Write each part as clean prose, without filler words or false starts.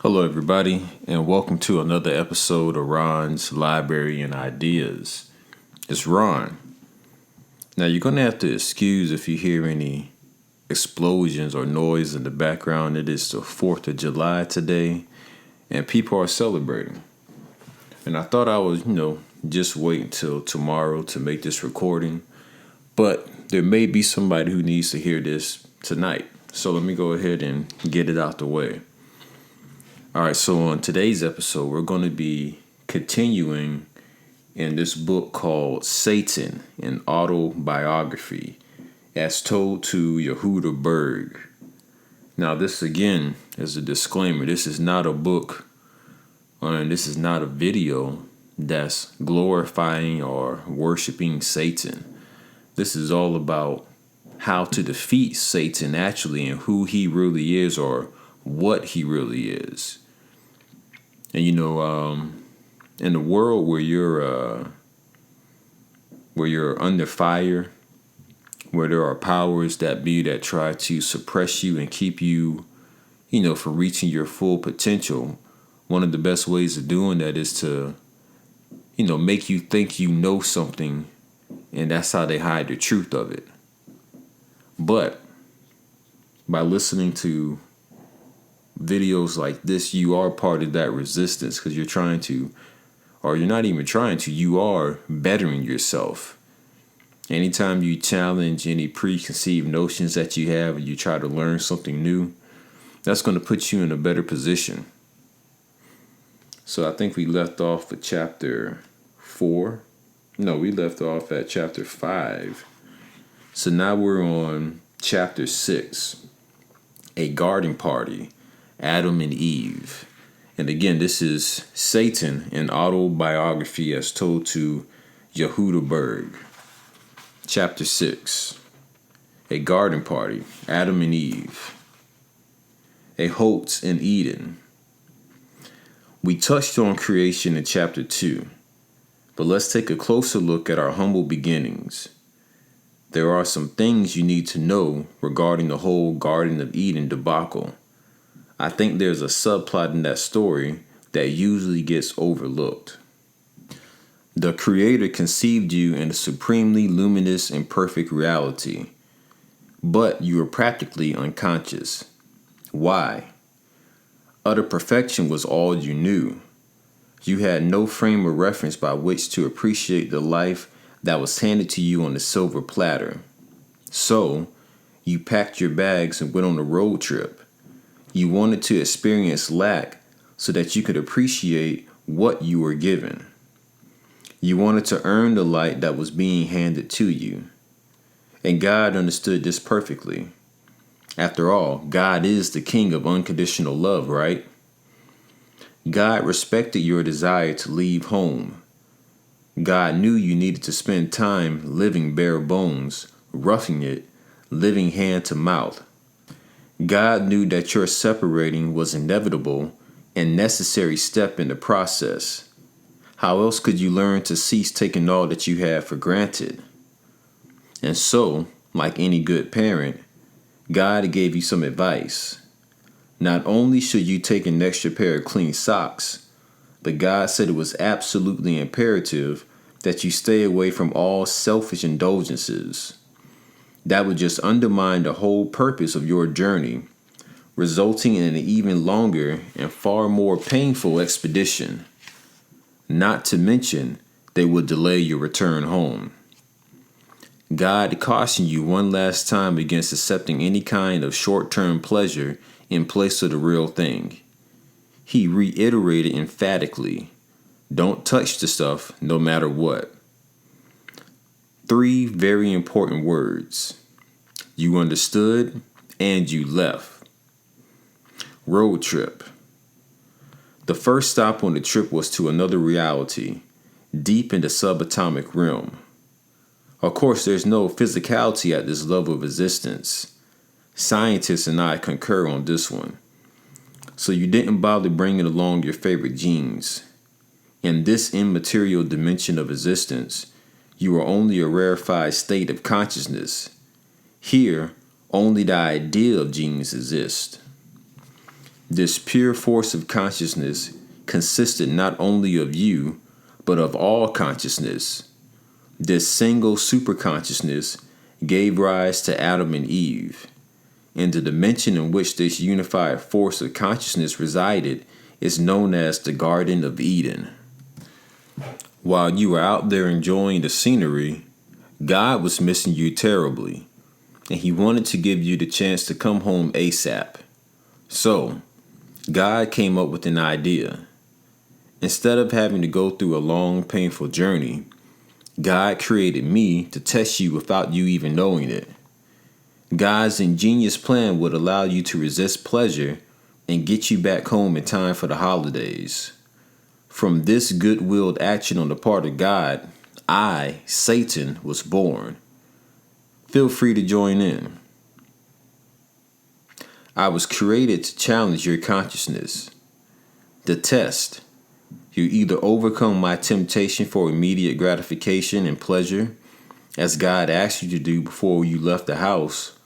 Hello, everybody, and welcome to another episode of Ron's Library and Ideas. It's Ron. Now, you're going to have to excuse if you hear any explosions or noise in the background. It is the 4th of July today, and people are celebrating. And I thought I would, just wait until tomorrow to make this recording, but there may be somebody who needs to hear this tonight. So let me go ahead and get it out the way. All right, so on today's episode, we're going to be continuing in this book called Satan, an Autobiography, as told to Yehuda Berg. Now, this again is a disclaimer. This is not a book, and this is not a video that's glorifying or worshiping Satan. This is all about how to defeat Satan actually and who he really is or what he really is. And in the world where you're under fire, where there are powers that try to suppress you and keep you, from reaching your full potential, one of the best ways of doing that is to, make you think you know something, and that's how they hide the truth of it. But by listening to videos like this, you are part of that resistance because you're trying to, or you're not even trying to, you are bettering yourself. Anytime you challenge any preconceived notions that you have and you try to learn something new, that's going to put you in a better position. So I think we left off at chapter 4. No, we left off at chapter 5. So now we're on chapter 6, a garden party. Adam and Eve. And again, this is Satan, an autobiography as told to Yehuda Berg. Chapter 6. A garden party. Adam and Eve. A hoax in Eden. We touched on creation in chapter 2, but let's take a closer look at our humble beginnings. There are some things you need to know regarding the whole Garden of Eden debacle. I think there's a subplot in that story that usually gets overlooked. The Creator conceived you in a supremely luminous and perfect reality, but you were practically unconscious. Why? Utter perfection was all you knew. You had no frame of reference by which to appreciate the life that was handed to you on a silver platter. So, you packed your bags and went on a road trip. You wanted to experience lack so that you could appreciate what you were given. You wanted to earn the light that was being handed to you. And God understood this perfectly. After all, God is the king of unconditional love, right? God respected your desire to leave home. God knew you needed to spend time living bare bones, roughing it, living hand to mouth. God knew that your separating was inevitable and necessary step in the process. How else could you learn to cease taking all that you had for granted? And so, like any good parent, God gave you some advice. Not only should you take an extra pair of clean socks, but God said it was absolutely imperative that you stay away from all selfish indulgences. That would just undermine the whole purpose of your journey, resulting in an even longer and far more painful expedition. Not to mention, they would delay your return home. God cautioned you one last time against accepting any kind of short-term pleasure in place of the real thing. He reiterated emphatically, don't touch the stuff no matter what. 3 very important words. You understood and you left. Road trip. The first stop on the trip was to another reality, deep in the subatomic realm. Of course, there's no physicality at this level of existence. Scientists and I concur on this one. So you didn't bother bringing along your favorite jeans. In this immaterial dimension of existence, you are only a rarefied state of consciousness. Here, only the idea of genes exists. This pure force of consciousness consisted not only of you, but of all consciousness. This single superconsciousness gave rise to Adam and Eve, and the dimension in which this unified force of consciousness resided is known as the Garden of Eden. While you were out there enjoying the scenery, God was missing you terribly, and he wanted to give you the chance to come home ASAP. So, God came up with an idea. Instead of having to go through a long, painful journey, God created me to test you without you even knowing it. God's ingenious plan would allow you to resist pleasure and get you back home in time for the holidays. From this good-willed action on the part of God, I, Satan, was born. Feel free to join in. I was created to challenge your consciousness. The test. You either overcome my temptation for immediate gratification and pleasure, as God asked you to do before you left the house,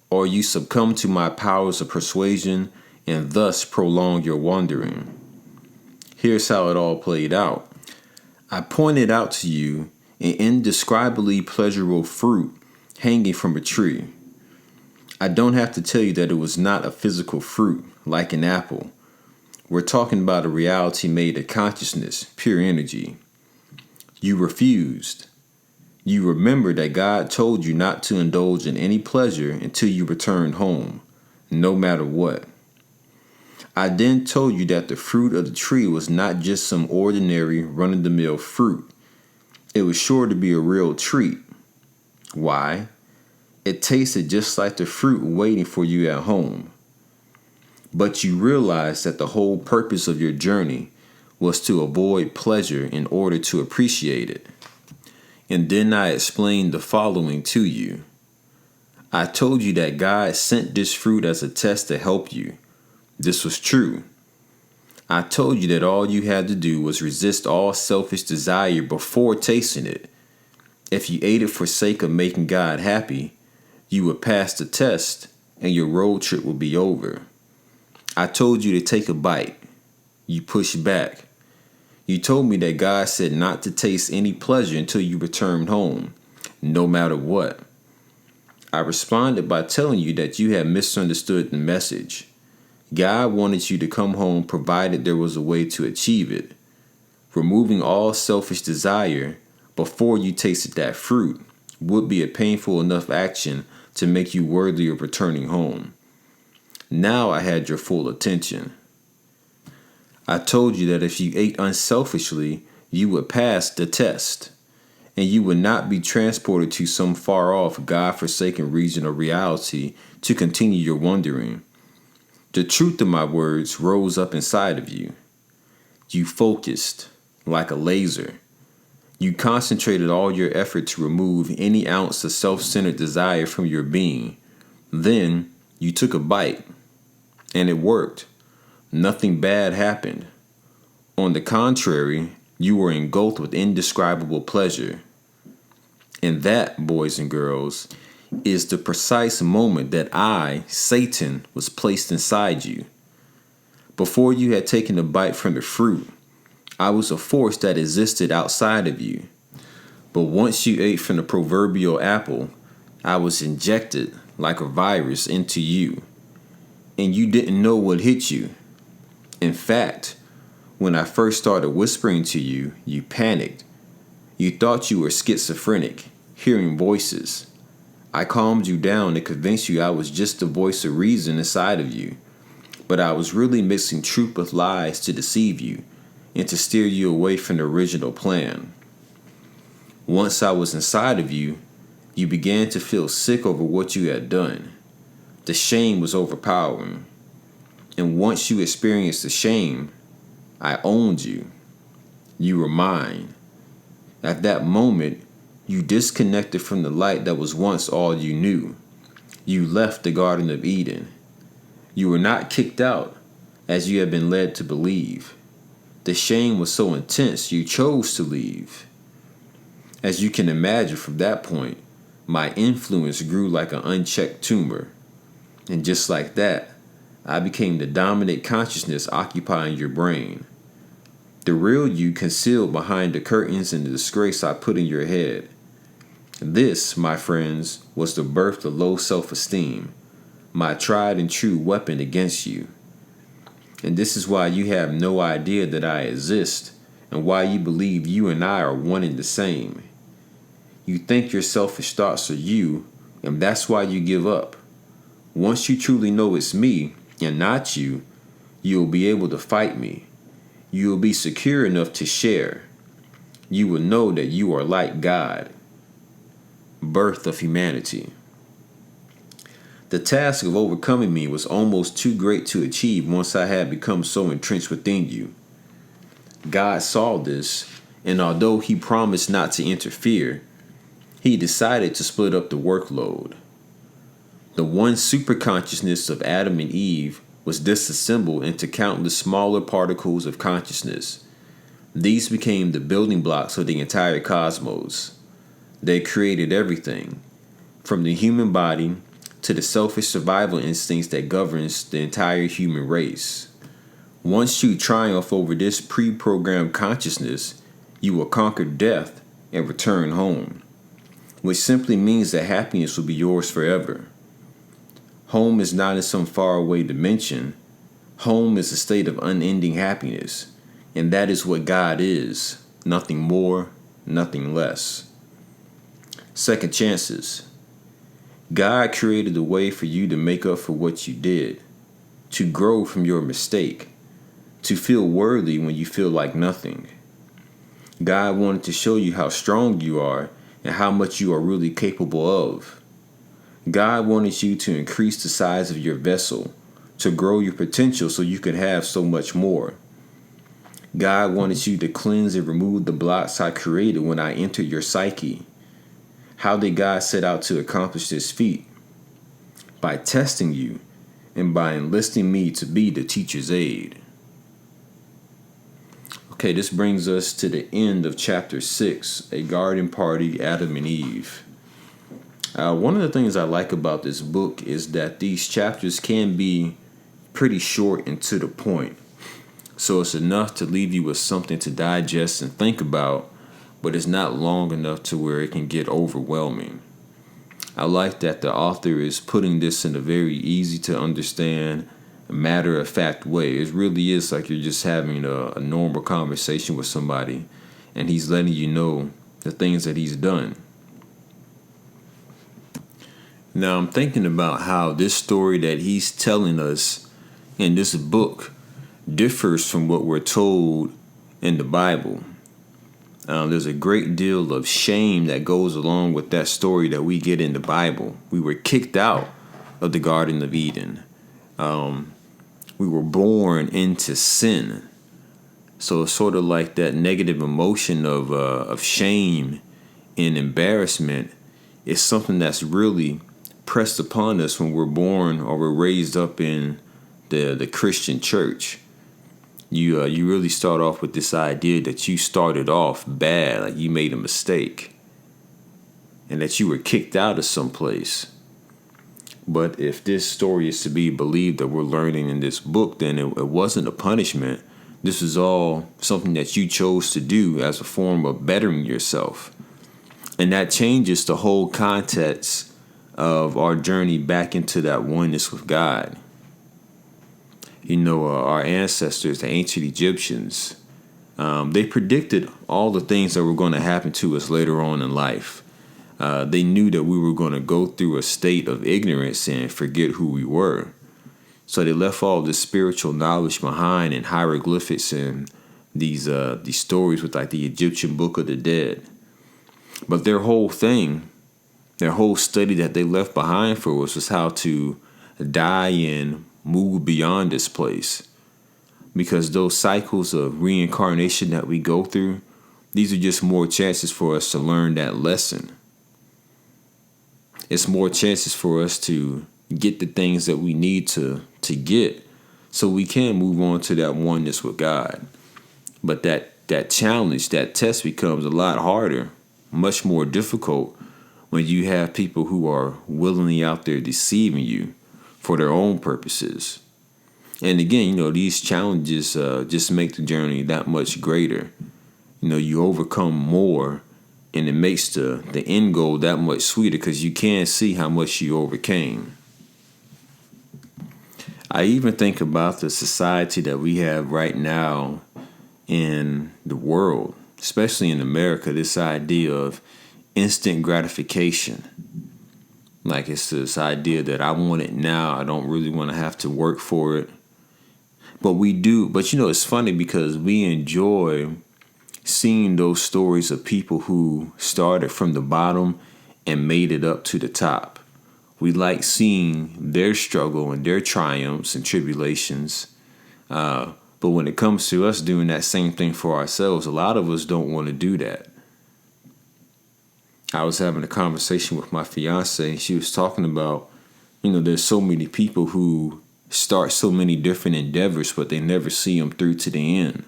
or you succumb to my powers of persuasion and thus prolong your wandering. Here's how it all played out. I pointed out to you an indescribably pleasurable fruit hanging from a tree. I don't have to tell you that it was not a physical fruit like an apple. We're talking about a reality made of consciousness, pure energy. You refused. You remember that God told you not to indulge in any pleasure until you returned home, no matter what. I then told you that the fruit of the tree was not just some ordinary run-of-the-mill fruit. It was sure to be a real treat. Why? It tasted just like the fruit waiting for you at home. But you realized that the whole purpose of your journey was to avoid pleasure in order to appreciate it. And then I explained the following to you. I told you that God sent this fruit as a test to help you. This was true. I told you that all you had to do was resist all selfish desire before tasting it. If you ate it for sake of making God happy, you would pass the test and your road trip would be over. I told you to take a bite. You pushed back. You told me that God said not to taste any pleasure until you returned home, no matter what. I responded by telling you that you had misunderstood the message. God wanted you to come home provided there was a way to achieve it. Removing all selfish desire before you tasted that fruit would be a painful enough action to make you worthy of returning home. Now I had your full attention. I told you that if you ate unselfishly, you would pass the test, and you would not be transported to some far-off, God-forsaken region of reality to continue your wandering. The truth of my words rose up inside of you. You focused like a laser. You concentrated all your effort to remove any ounce of self-centered desire from your being. Then you took a bite, and it worked. Nothing bad happened. On the contrary, you were engulfed with indescribable pleasure. And that, boys and girls, is the precise moment that I, Satan, was placed inside you. Before you had taken a bite from the fruit, I was a force that existed outside of you. But once you ate from the proverbial apple, I was injected like a virus into you. And you didn't know what hit you. In fact, when I first started whispering to you, you panicked. You thought you were schizophrenic, hearing voices. I calmed you down to convince you I was just the voice of reason inside of you. But I was really mixing truth with lies to deceive you and to steer you away from the original plan. Once I was inside of you, you began to feel sick over what you had done. The shame was overpowering. And once you experienced the shame, I owned you. You were mine. At that moment, you disconnected from the light that was once all you knew. You left the Garden of Eden. You were not kicked out, as you had been led to believe. The shame was so intense, you chose to leave. As you can imagine, from that point, my influence grew like an unchecked tumor. And just like that, I became the dominant consciousness occupying your brain. The real you concealed behind the curtains and the disgrace I put in your head. This, my friends, was the birth of low self-esteem, my tried and true weapon against you. And this is why you have no idea that I exist, and why you believe you and I are one and the same. You think your selfish thoughts are you, and that's why you give up. Once you truly know it's me, and not you, you'll be able to fight me. You will be secure enough to share. You will know that you are like God. Birth of humanity. The task of overcoming me was almost too great to achieve once I had become so entrenched within you. God saw this, and although he promised not to interfere, he decided to split up the workload. The one superconsciousness of Adam and Eve was disassembled into countless smaller particles of consciousness. These became the building blocks of the entire cosmos. They created everything, from the human body to the selfish survival instincts that governs the entire human race. Once you triumph over this pre-programmed consciousness, you will conquer death and return home, which simply means that happiness will be yours forever. Home is not in some faraway dimension. Home is a state of unending happiness, and that is what God is, nothing more, nothing less. Second chances. God created a way for you to make up for what you did, to grow from your mistake, to feel worthy when you feel like nothing. God wanted to show you how strong you are and how much you are really capable of. God wanted you to increase the size of your vessel, to grow your potential so you could have so much more. God wanted you to cleanse and remove the blocks I created when I entered your psyche. How did God set out to accomplish this feat? By testing you and by enlisting me to be the teacher's aid. Okay, this brings us to the end of chapter 6, A Garden Party, Adam and Eve. One of the things I like about this book is that these chapters can be pretty short and to the point. So it's enough to leave you with something to digest and think about, but it's not long enough to where it can get overwhelming. I like that the author is putting this in a very easy to understand, matter-of-fact way. It really is like you're just having a normal conversation with somebody, and he's letting you know the things that he's done. Now, I'm thinking about how this story that he's telling us in this book differs from what we're told in the Bible. There's a great deal of shame that goes along with that story that we get in the Bible. We were kicked out of the Garden of Eden. We were born into sin. So it's sort of like that negative emotion of shame and embarrassment is something that's really pressed upon us when we're born or we're raised up in the Christian church. You really start off with this idea that you started off bad, like you made a mistake, and that you were kicked out of some place. But if this story is to be believed that we're learning in this book, then it wasn't a punishment. This is all something that you chose to do as a form of bettering yourself. And that changes the whole context of our journey back into that oneness with God. You know, our ancestors, the ancient Egyptians, they predicted all the things that were going to happen to us later on in life. They knew that we were going to go through a state of ignorance and forget who we were. So they left all this spiritual knowledge behind in hieroglyphics and these stories with like the Egyptian Book of the Dead. But their whole thing, their whole study that they left behind for us was how to die and move beyond this place. Because those cycles of reincarnation that we go through, these are just more chances for us to learn that lesson. It's more chances for us to get the things that we need to get so we can move on to that oneness with God. But that challenge, that test becomes a lot harder, much more difficult when you have people who are willingly out there deceiving you for their own purposes. And again, these challenges just make the journey that much greater. You overcome more, and it makes the end goal that much sweeter because you can see how much you overcame. I even think about the society that we have right now in the world, especially in America, this idea of instant gratification. Like it's this idea that I want it now. I don't really want to have to work for it. But we do. But it's funny because we enjoy seeing those stories of people who started from the bottom and made it up to the top. We like seeing their struggle and their triumphs and tribulations. But when it comes to us doing that same thing for ourselves, a lot of us don't want to do that. I was having a conversation with my fiance, and she was talking about, there's so many people who start so many different endeavors, but they never see them through to the end.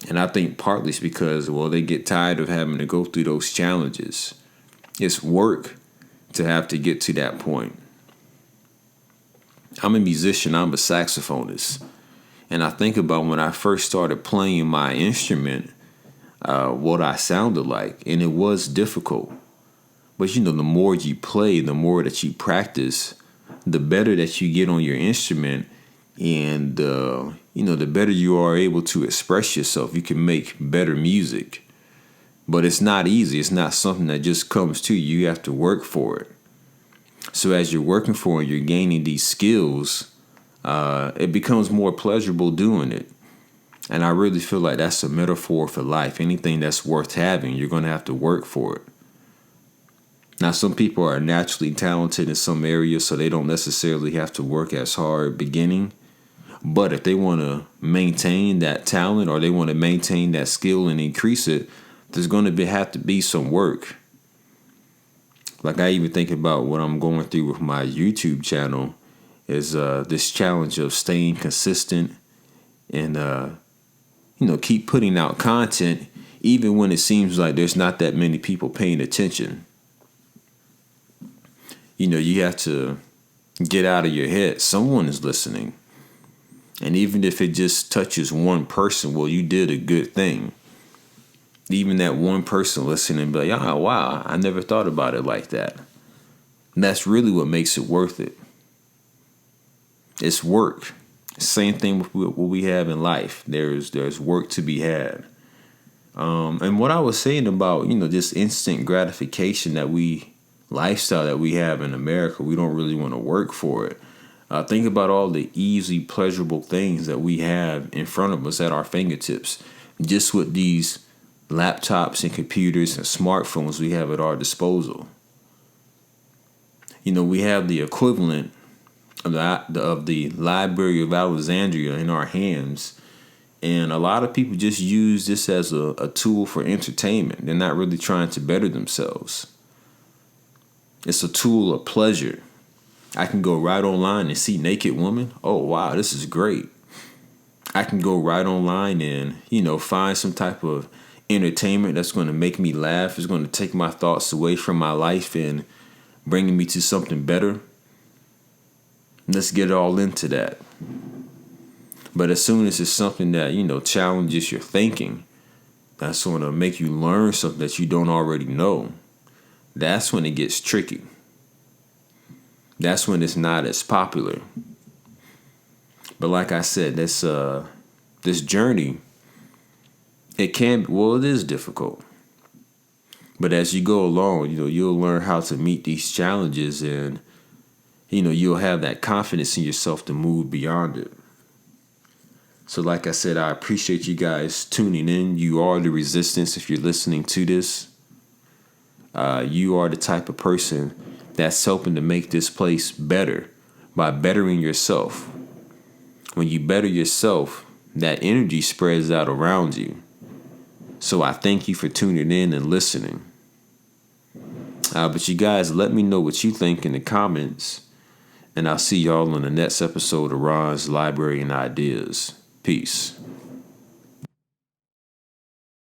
And I think partly it's because, they get tired of having to go through those challenges. It's work to have to get to that point. I'm a musician, I'm a saxophonist. And I think about when I first started playing my instrument, what I sounded like. And it was difficult. But, the more you play, the more that you practice, the better that you get on your instrument. And, the better you are able to express yourself. You can make better music. But it's not easy. It's not something that just comes to you. You have to work for it. So as you're working for it, you're gaining these skills. It becomes more pleasurable doing it. And I really feel like that's a metaphor for life. Anything that's worth having, you're going to have to work for it. Now, some people are naturally talented in some areas, so they don't necessarily have to work as hard beginning. But if they want to maintain that talent or they want to maintain that skill and increase it, there's going to have to be some work. Like I even think about what I'm going through with my YouTube channel is this challenge of staying consistent and keep putting out content even when it seems like there's not that many people paying attention. You have to get out of your head. Someone is listening. And even if it just touches one person, you did a good thing. Even that one person listening be like, oh, wow, I never thought about it like that. And that's really what makes it worth it. It's work. Same thing with what we have in life. There's work to be had. And what I was saying about, this instant gratification lifestyle that we have in America, we don't really want to work for it. Think about all the easy, pleasurable things that we have in front of us at our fingertips. Just with these laptops and computers and smartphones we have at our disposal. We have the equivalent of the Library of Alexandria in our hands. And a lot of people just use this as a tool for entertainment. They're not really trying to better themselves. It's a tool of pleasure. I can go right online and see naked women. Oh, wow, this is great. I can go right online and, find some type of entertainment that's going to make me laugh. It's going to take my thoughts away from my life and bringing me to something better. Let's get all into that. But as soon as it's something that, challenges your thinking, that's going to make you learn something that you don't already know. That's when it gets tricky. That's when it's not as popular. But like I said, this journey, it is difficult. But as you go along, you'll learn how to meet these challenges and, you'll have that confidence in yourself to move beyond it. So like I said, I appreciate you guys tuning in. You are the resistance if you're listening to this. You are the type of person that's helping to make this place better by bettering yourself. When you better yourself, that energy spreads out around you. So I thank you for tuning in and listening. But you guys, let me know what you think in the comments. And I'll see y'all on the next episode of Ron's Library and Ideas. Peace.